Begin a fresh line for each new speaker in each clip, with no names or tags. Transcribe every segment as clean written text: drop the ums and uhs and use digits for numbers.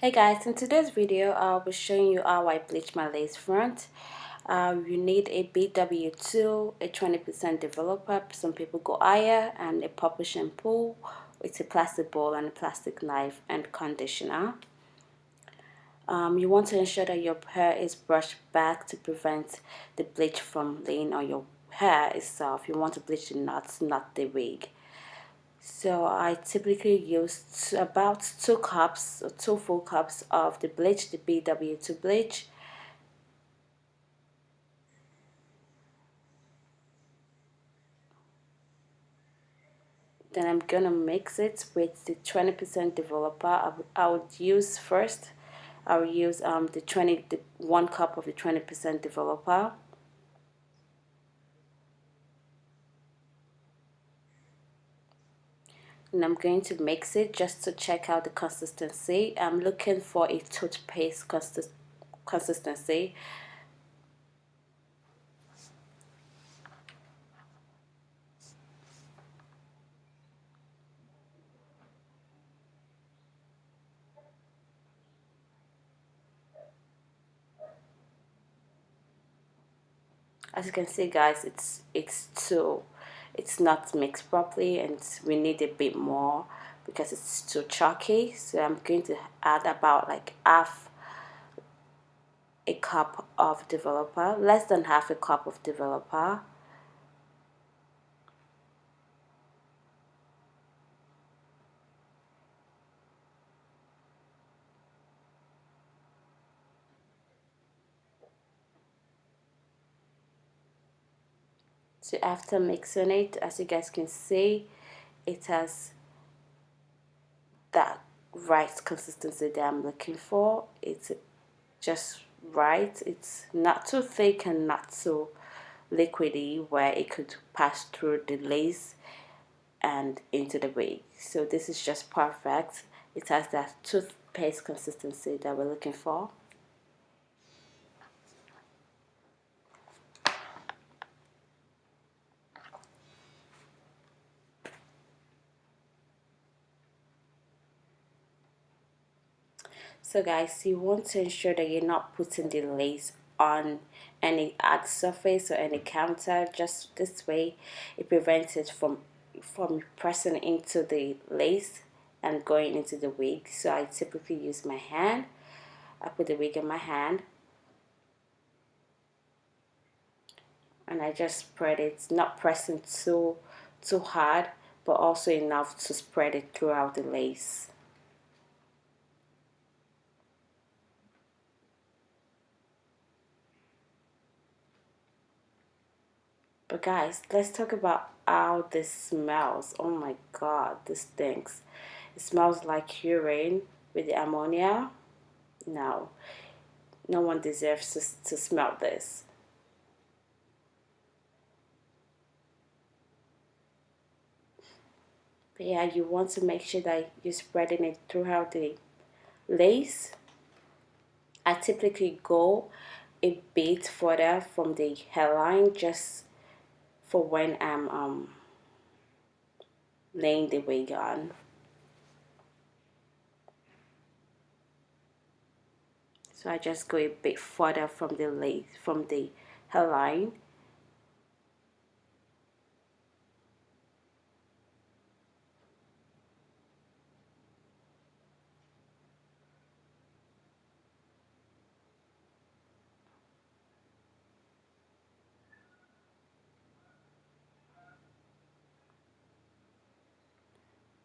Hey guys, in today's video I'll be showing you how I bleach my lace front. You need a BW2, a 20% developer, some people go higher, and a purple shampoo with a plastic bowl and a plastic knife and conditioner. You want to ensure that your hair is brushed back to prevent the bleach from laying on your hair itself. You want to bleach the knots, not the wig. So I typically use about 2 cups or 2 full cups of the bleach, the BW2 bleach. Then I'm gonna mix it with the 20% developer. I would use first. I will use the 1 cup of the 20% developer. And I'm going to mix it just to check out the consistency. I'm looking for a toothpaste consistency. As you can see, guys, it's not mixed properly, and we need a bit more because it's too chalky. So I'm going to add about like half a cup of developer, less than half a cup of developer. So after mixing it, as you guys can see, it has that right consistency that I'm looking for. It's just right. It's not too thick and not too liquidy where it could pass through the lace and into the wig. So this is just perfect. It has that toothpaste consistency that we're looking for. So guys, you want to ensure that you're not putting the lace on any hard surface or any counter. Just this way it prevents it from pressing into the lace and going into the wig. So I typically use my hand. I put the wig in my hand and I just spread it, not pressing too hard, but also enough to spread it throughout the lace. But guys, let's talk about how this smells. Oh my god, this stinks. It smells like urine with the ammonia. No, no one deserves to smell this. But yeah, you want to make sure that you're spreading it throughout the lace. I typically go a bit further from the hairline just for when I'm laying the wig on. So I just go a bit further from the lace, from the hairline.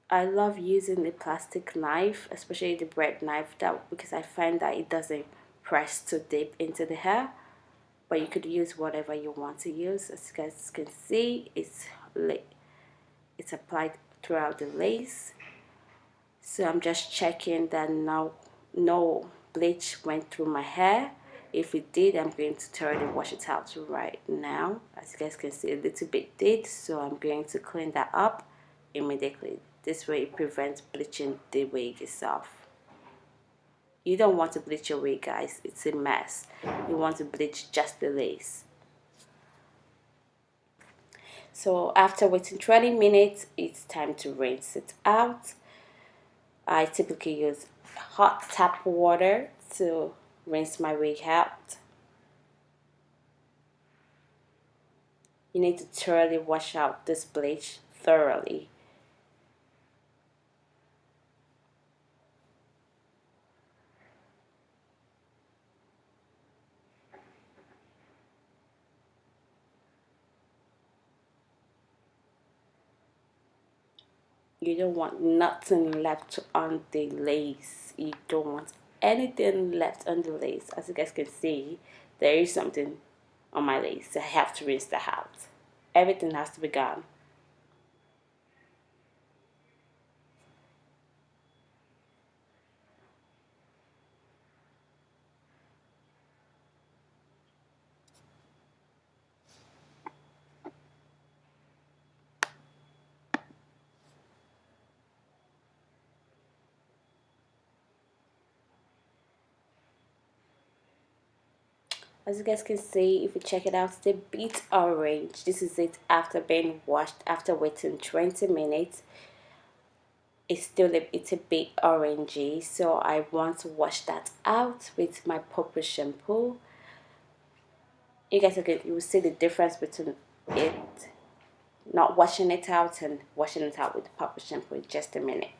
I love using the plastic knife, especially the bread knife, that because I find that it doesn't press too deep into the hair. But you could use whatever you want to use. As you guys can see, it's applied throughout the lace. So I'm just checking that no bleach went through my hair. If it did, I'm going to thoroughly wash it out right now. As you guys can see, a little bit did, so I'm going to clean that up immediately. This way it prevents bleaching the wig itself. You don't want to bleach your wig, guys. It's a mess. You want to bleach just the lace. So after waiting 20 minutes, it's time to rinse it out. I typically use hot tap water to rinse my wig out. You need to thoroughly wash out this bleach thoroughly. You don't want nothing left on the lace. You don't want anything left on the lace. As you guys can see, there is something on my lace. I have to rinse that out. Everything has to be gone. As you guys can see, if you check it out, it's a bit orange. This is it after being washed, after waiting 20 minutes. It's a bit orangey, so I want to wash that out with my purple shampoo. You will see the difference between it not washing it out and washing it out with purple shampoo in just a minute.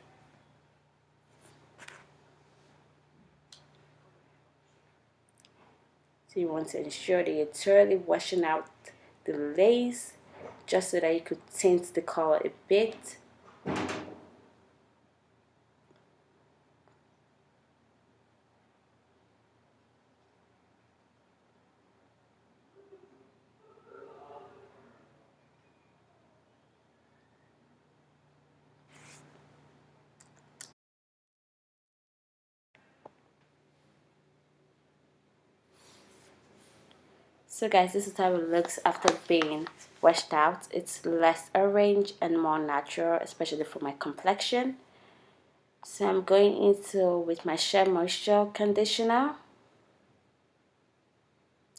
So you want to ensure that you're thoroughly washing out the lace just so that you could tint the color a bit. So guys, this is how it looks after being washed out. It's less orange and more natural, especially for my complexion. So I'm going into with my Shea Moisture conditioner.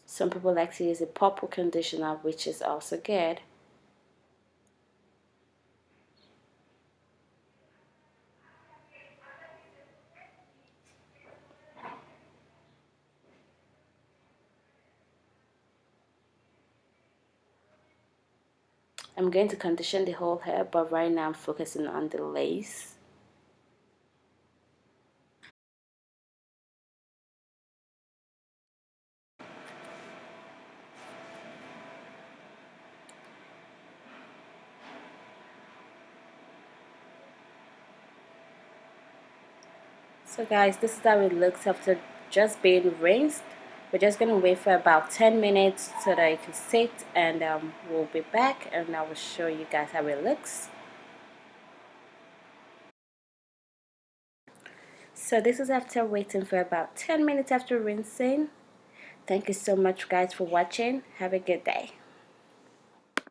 Some people like to use a purple conditioner, which is also good. I'm going to condition the whole hair, but right now I'm focusing on the lace. So guys, this is how it looks after just being rinsed. We're just going to wait for about 10 minutes so that it can sit, and we'll be back and I will show you guys how it looks. So this is after waiting for about 10 minutes after rinsing. Thank you so much guys for watching. Have a good day.